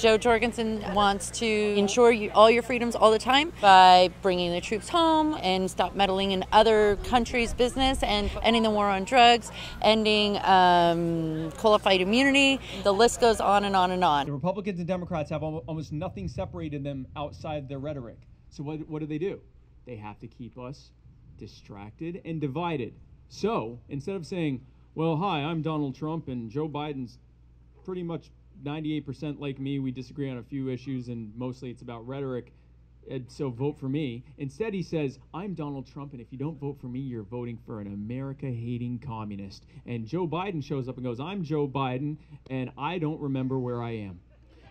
Joe Jorgensen wants to ensure all your freedoms all the time by bringing the troops home and stop meddling in other countries' business and ending the war on drugs, ending qualified immunity. The list goes on and on and on. The Republicans and Democrats have almost nothing separated them outside their rhetoric. So what do? They have to keep us distracted and divided. So instead of saying, well, hi, I'm Donald Trump and Joe Biden's pretty much 98% like me, we disagree on a few issues and mostly it's about rhetoric, and so vote for me. Instead he says, I'm Donald Trump and if you don't vote for me, you're voting for an America-hating communist. And Joe Biden shows up and goes, I'm Joe Biden and I don't remember where I am.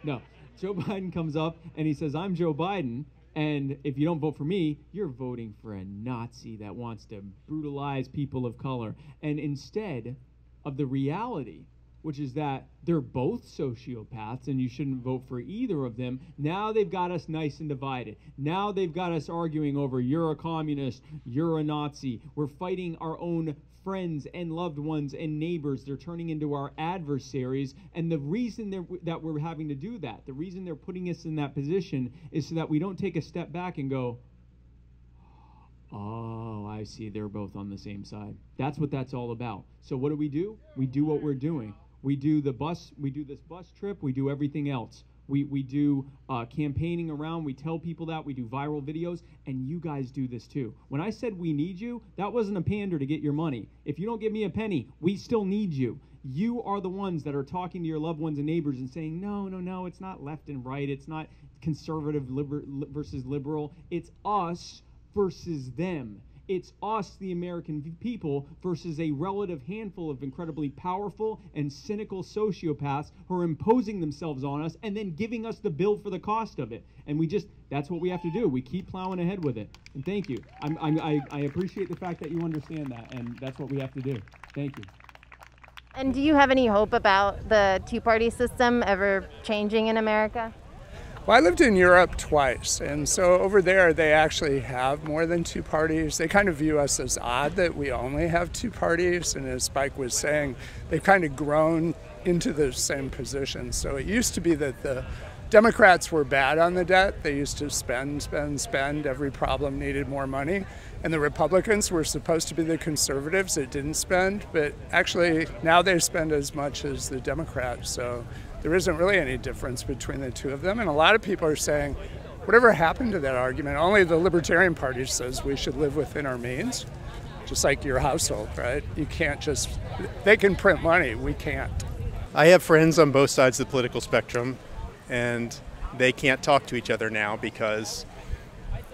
No, Joe Biden comes up and he says, I'm Joe Biden and if you don't vote for me, you're voting for a Nazi that wants to brutalize people of color. And instead of the reality, which is that they're both sociopaths and you shouldn't vote for either of them, now they've got us nice and divided. Now they've got us arguing over you're a communist, you're a Nazi. We're fighting our own friends and loved ones and neighbors. They're turning into our adversaries. And the reason that we're having to do that, the reason they're putting us in that position is so that we don't take a step back and go, oh, I see, they're both on the same side. That's what that's all about. So what do? We do what we're doing. We do this bus trip, we do everything else. We do campaigning around, we tell people that, we do viral videos, and you guys do this too. When I said we need you, that wasn't a pander to get your money. If you don't give me a penny, we still need you. You are the ones that are talking to your loved ones and neighbors and saying, no, it's not left and right, it's not conservative versus liberal, it's us versus them. It's us, the American people, versus a relative handful of incredibly powerful and cynical sociopaths who are imposing themselves on us and then giving us the bill for the cost of it. And that's what we have to do. We keep plowing ahead with it. And thank you. I appreciate the fact that you understand that, and that's what we have to do. Thank you. And do you have any hope about the two-party system ever changing in America? Well, I lived in Europe twice, and so over there they actually have more than two parties. They kind of view us as odd that we only have two parties, and as Spike was saying, they've kind of grown into the same position. So it used to be that the Democrats were bad on the debt. They used to spend. Every problem needed more money. And the Republicans were supposed to be the conservatives that didn't spend, but actually now they spend as much as the Democrats. So there isn't really any difference between the two of them. And a lot of people are saying, whatever happened to that argument? Only the Libertarian Party says we should live within our means, just like your household, right? You can't just, they can print money, we can't. I have friends on both sides of the political spectrum, and they can't talk to each other now because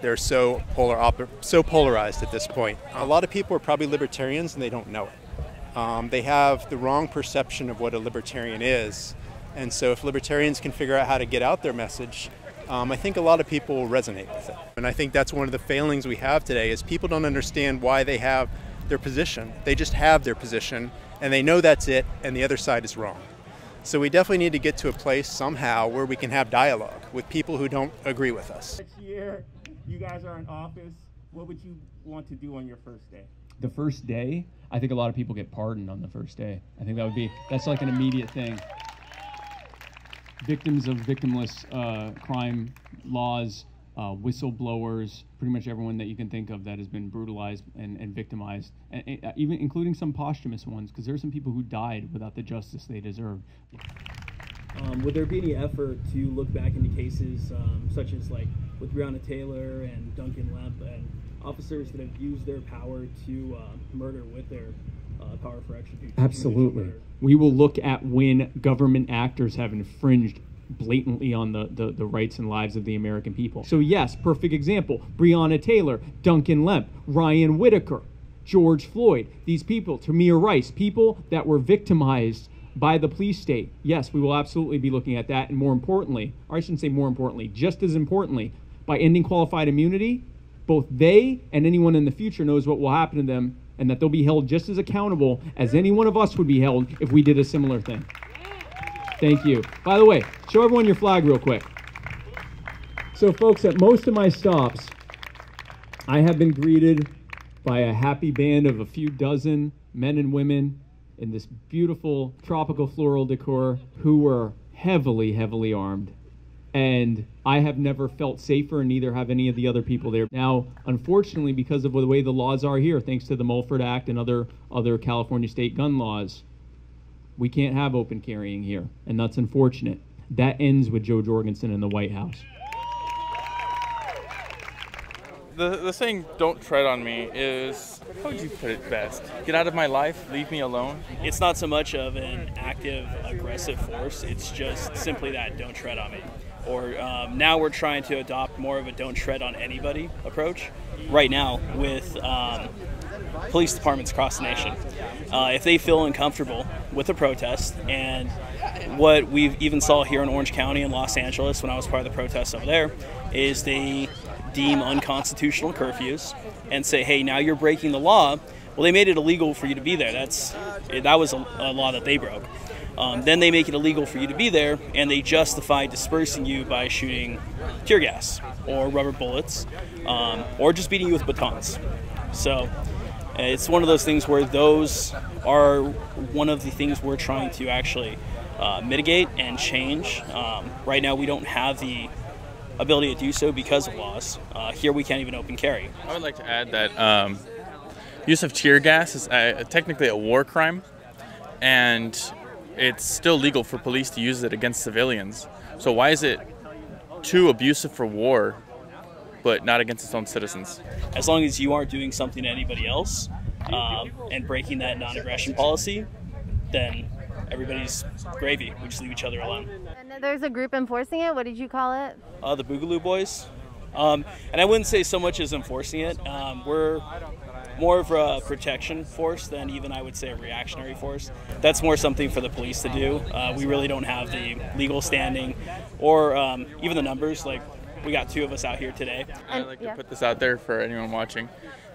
they're so polarized at this point. A lot of people are probably libertarians and they don't know it. They have the wrong perception of what a libertarian is. And so if libertarians can figure out how to get out their message, I think a lot of people will resonate with it. And I think that's one of the failings we have today is people don't understand why they have their position. They just have their position and they know that's it and the other side is wrong. So we definitely need to get to a place somehow where we can have dialogue with people who don't agree with us. Next year, you guys are in office. What would you want to do on your first day? The first day, I think a lot of people get pardoned on the first day. I think that's like an immediate thing. Victims of victimless crime laws, whistleblowers, pretty much everyone that you can think of that has been brutalized and victimized, and even including some posthumous ones, because there are some people who died without the justice they deserved. Would there be any effort to look back into cases such as like with Breonna Taylor and Duncan Lemp and officers that have used their power to murder with their power for execution? Absolutely. We will look at when government actors have infringed blatantly on the rights and lives of the American people. So yes, perfect example, Breonna Taylor, Duncan Lemp, Ryan Whitaker, George Floyd, these people, Tamir Rice, people that were victimized by the police state. Yes, we will absolutely be looking at that, and more importantly, or I shouldn't say more importantly, just as importantly, by ending qualified immunity, both they and anyone in the future knows what will happen to them, and that they'll be held just as accountable as any one of us would be held if we did a similar thing. Thank you. By the way, show everyone your flag real quick. So folks, at most of my stops, I have been greeted by a happy band of a few dozen men and women in this beautiful tropical floral decor who were heavily, heavily armed. And I have never felt safer, and neither have any of the other people there. Now, unfortunately, because of the way the laws are here, thanks to the Mulford Act and other California state gun laws, we can't have open carrying here, and that's unfortunate. That ends with Joe Jorgensen in the White House. The saying, "don't tread on me," is, how would you put it best? Get out of my life, leave me alone. It's not so much of an active, aggressive force. It's just simply that, don't tread on me. Or now we're trying to adopt more of a don't tread on anybody approach. Right now with police departments across the nation. If they feel uncomfortable with a protest, and what we've even saw here in Orange County and Los Angeles when I was part of the protests over there, is they deem unconstitutional curfews and say, hey, now you're breaking the law. Well, they made it illegal for you to be there. That was a law that they broke. Then they make it illegal for you to be there, and they justify dispersing you by shooting tear gas or rubber bullets, or just beating you with batons. So it's one of those things where those are one of the things we're trying to actually mitigate and change. Right now we don't have the ability to do so because of laws. Here we can't even open carry. I would like to add that use of tear gas is technically a war crime, and it's still legal for police to use it against civilians. So why is it too abusive for war, but not against its own citizens? As long as you aren't doing something to anybody else and breaking that non-aggression policy, then everybody's gravy. We just leave each other alone. And there's a group enforcing it. What did you call it? The Boogaloo Boys. And I wouldn't say so much as enforcing it. We're more of a protection force than even, I would say, a reactionary force. That's more something for the police to do. We really don't have the legal standing or even the numbers. Like, we got 2 of us out here today. I'd like to put this out there for anyone watching.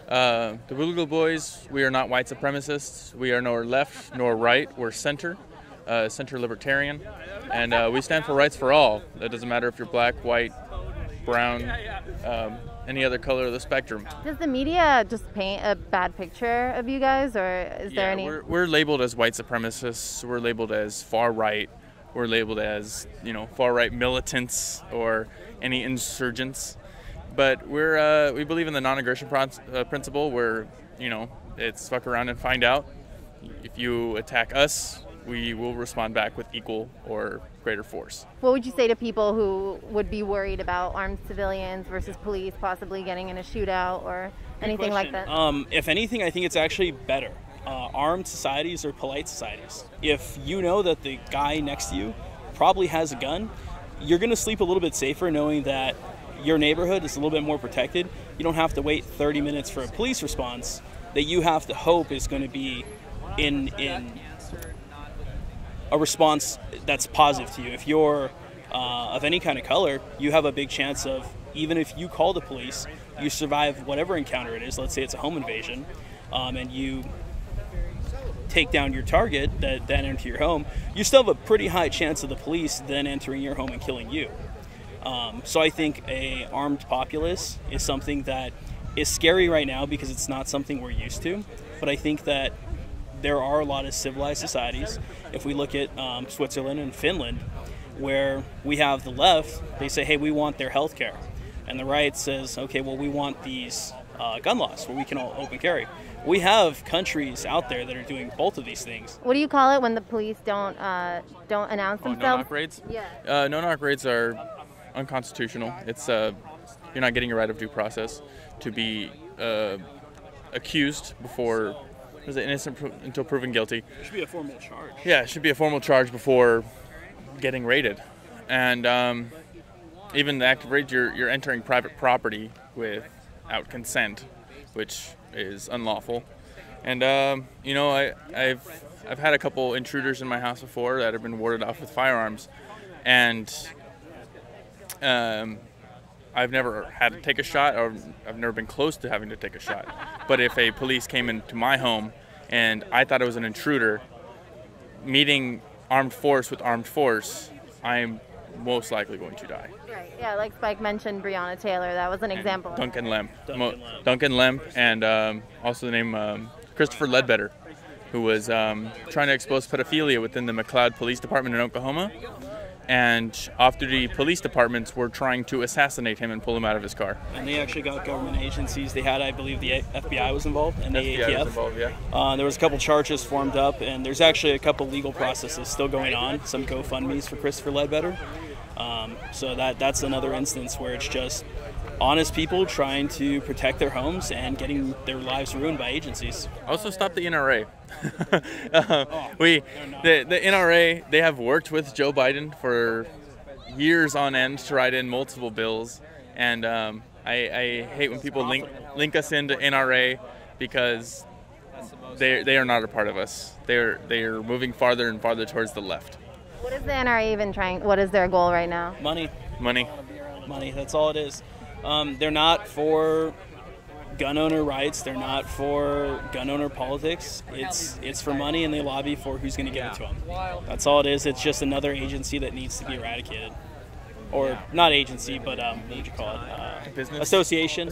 The Boogaloo Boys, we are not white supremacists. We are nor left nor right. We're center libertarian. And we stand for rights for all. It doesn't matter if you're black, white, brown, any other color of the spectrum. Does the media just paint a bad picture of you guys, or is there any? We're labeled as white supremacists. We're labeled as far right. We're labeled as, far right militants or any insurgents. But we believe in the non-aggression principle, where it's fuck around and find out. If you attack us, we will respond back with equal or greater force. What would you say to people who would be worried about armed civilians versus police possibly getting in a shootout or anything like that? If anything, I think it's actually better. Armed societies are polite societies. If you know that the guy next to you probably has a gun, you're going to sleep a little bit safer knowing that your neighborhood is a little bit more protected. You don't have to wait 30 minutes for a police response that you have to hope is going to be in a response that's positive to you. If you're of any kind of color, you have a big chance of, even if you call the police, you survive whatever encounter it is. Let's say it's a home invasion, and you take down your target that then enter your home, you still have a pretty high chance of the police then entering your home and killing you. So I think a armed populace is something that is scary right now because it's not something we're used to. But I think that there are a lot of civilized societies. If we look at Switzerland and Finland, where we have the left, they say, hey, we want their health care. And the right says, okay, well, we want these gun laws where we can all open carry. We have countries out there that are doing both of these things. What do you call it when the police don't announce themselves? No-knock raids? Yeah. No-knock raids are unconstitutional. It's you're not getting a right of due process to be accused before innocent until proven guilty. It should be a formal charge. Yeah, it should be a formal charge before getting raided. And even the active raid, you're entering private property without consent, which is unlawful. And I've had a couple intruders in my house before that have been warded off with firearms, and I've never had to take a shot, or I've never been close to having to take a shot. But if a police came into my home and I thought it was an intruder, meeting armed force with armed force, I'm most likely going to die. Right. Yeah, like Spike mentioned, Breonna Taylor. That was an example. Duncan Lemp. Duncan Lemp, and also the name Christopher Ledbetter, who was trying to expose pedophilia within the McLeod Police Department in Oklahoma. and off-duty police departments were trying to assassinate him and pull him out of his car. And they actually got government agencies. They had, I believe, the FBI was involved and the FBI ATF. was involved, yeah. There was a couple charges formed up, and there's actually a couple legal processes still going on. Some GoFundMes for Christopher Ledbetter. So that's another instance where it's just honest people trying to protect their homes and getting their lives ruined by agencies. Also, stop the NRA. The NRA, they have worked with Joe Biden for years on end to write in multiple bills, and I hate when people link us into NRA because they are not a part of us. They are moving farther and farther towards the left. What is the NRA even trying? What is their goal right now? Money. Money. That's all it is. They're not for gun owner rights. They're not for gun owner politics. It's for money, and they lobby for who's going to give it to them. That's all it is. It's just another agency that needs to be eradicated. Or not agency, but what would you call it? Business? Association.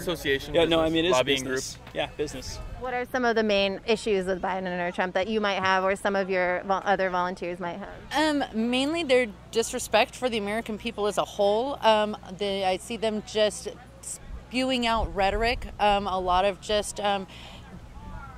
Yeah, no, I mean, it is lobbying business. group. Yeah, business. What are some of the main issues with Biden or Trump that you might have, or some of your other volunteers might have? Mainly their disrespect for the American people as a whole. I see them just spewing out rhetoric, a lot of just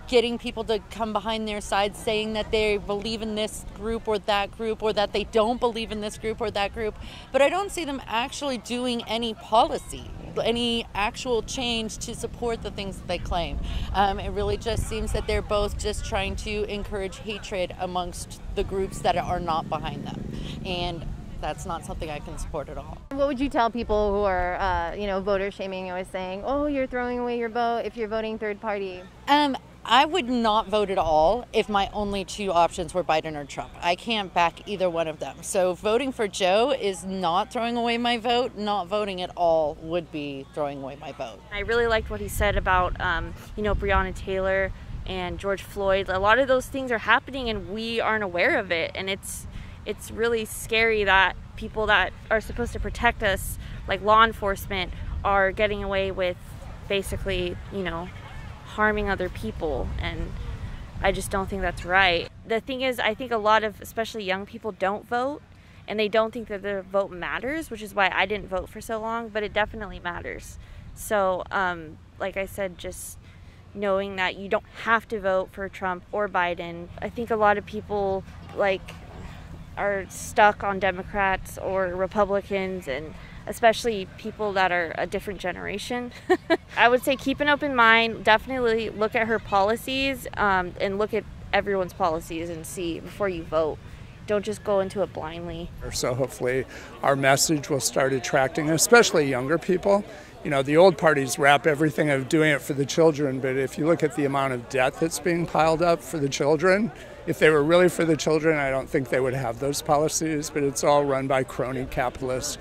getting people to come behind their side, saying that they believe in this group, or that they don't believe in this group or that group. But I don't see them actually doing any policy, any actual change to support the things that they claim. It really just seems that they're both just trying to encourage hatred amongst the groups that are not behind them. And that's not something I can support at all. What would you tell people who are, voter shaming, or saying, oh, you're throwing away your vote if you're voting third party? I would not vote at all if my only two options were Biden or Trump. I can't back either one of them. So voting for Joe is not throwing away my vote. Not voting at all would be throwing away my vote. I really liked what he said about, Breonna Taylor and George Floyd. A lot of those things are happening and we aren't aware of it. And it's really scary that people that are supposed to protect us, like law enforcement, are getting away with basically, harming other people, and I just don't think that's right. The thing is, I think a lot of, especially young people, don't vote, and they don't think that their vote matters, which is why I didn't vote for so long, but it definitely matters. So, like I said, just knowing that you don't have to vote for Trump or Biden. I think a lot of people, are stuck on Democrats or Republicans, and especially people that are a different generation. I would say keep an open mind, definitely look at her policies, and look at everyone's policies and see before you vote. Don't just go into it blindly. So hopefully our message will start attracting, especially younger people. The old parties wrap everything of doing it for the children, but if you look at the amount of debt that's being piled up for the children, if they were really for the children, I don't think they would have those policies, but it's all run by crony capitalists.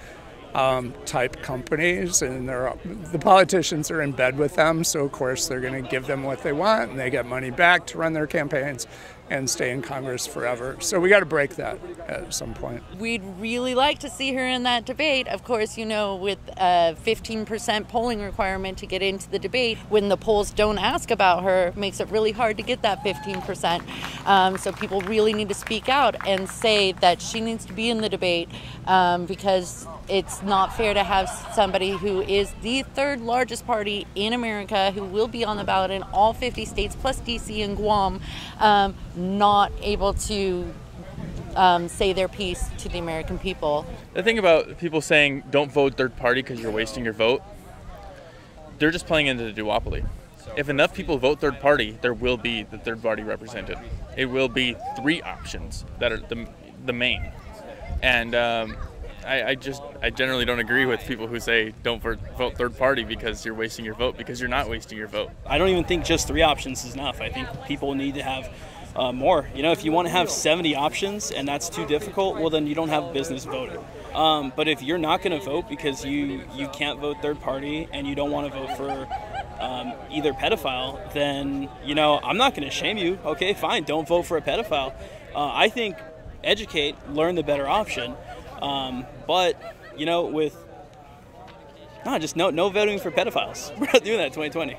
Type companies, and the politicians are in bed with them, so of course they're going to give them what they want, and they get money back to run their campaigns and stay in Congress forever. So we got to break that at some point. We'd really like to see her in that debate. Of course, with a 15% polling requirement to get into the debate, when the polls don't ask about her, it makes it really hard to get that 15%. So people really need to speak out and say that she needs to be in the debate, because it's not fair to have somebody who is the third largest party in America, who will be on the ballot in all 50 states plus DC and Guam, not able to say their piece to the American people. The thing about people saying don't vote third party because you're wasting your vote, they're just playing into the duopoly. If enough people vote third party, there will be the third party represented. It will be three options that are the main. And I generally don't agree with people who say don't vote third party because you're wasting your vote, because you're not wasting your vote. I don't even think just 3 options is enough. I think people need to have more. If you want to have 70 options and that's too difficult, well, then you don't have business voting. But if you're not going to vote because you can't vote third party and you don't want to vote for either pedophile, then, I'm not going to shame you. Okay, fine, don't vote for a pedophile. I think educate, learn the better option. But, with just no voting for pedophiles. We're not doing that in 2020.